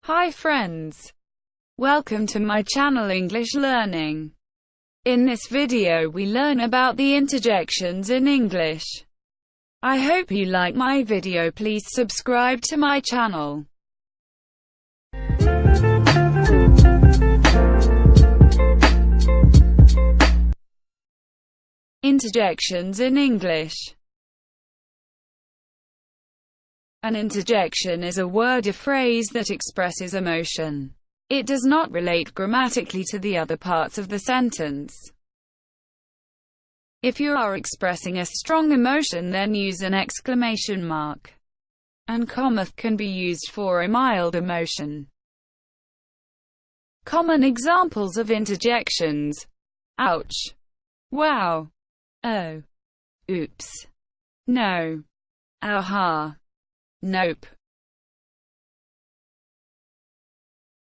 Hi friends! Welcome to my channel English Learning. In this video we learn about the interjections in English. I hope you like my video. Please subscribe to my channel. Interjections in English. An interjection is a word or phrase that expresses emotion. It does not relate grammatically to the other parts of the sentence. If you are expressing a strong emotion, then use an exclamation mark. And comma can be used for a mild emotion. Common examples of interjections: ouch, wow, oh, oops, no, aha, nope.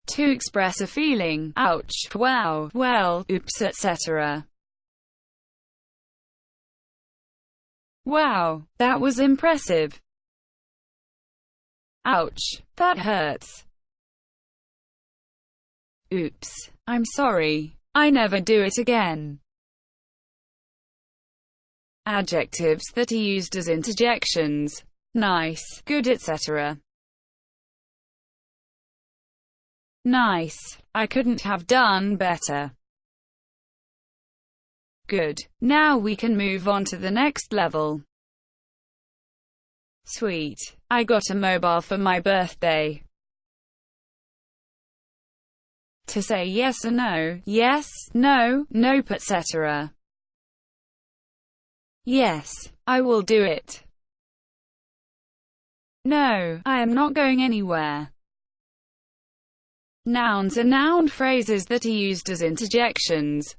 To express a feeling: ouch, wow, well, oops, etc. Wow, that was impressive. Ouch, that hurts. Oops, I'm sorry, I never do it again. Adjectives that are used as interjections: nice, good, etc. Nice, I couldn't have done better. Good, now we can move on to the next level. Sweet, I got a mobile for my birthday. To say yes or no: yes, no, nope, etc. Yes, I will do it. No, I am not going anywhere. Nouns are noun phrases that are used as interjections.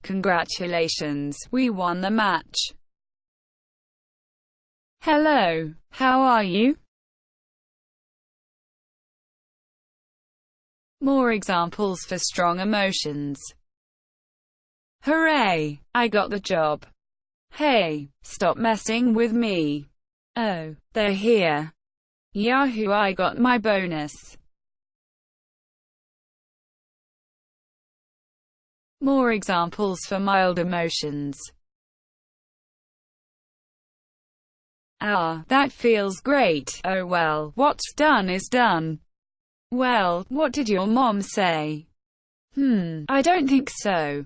Congratulations, we won the match. Hello, how are you? More examples for strong emotions. Hooray, I got the job. Hey, stop messing with me. Oh, they're here. Yahoo, I got my bonus. More examples for mild emotions. Ah, that feels great. Oh well, what's done is done. Well, what did your mom say? I don't think so.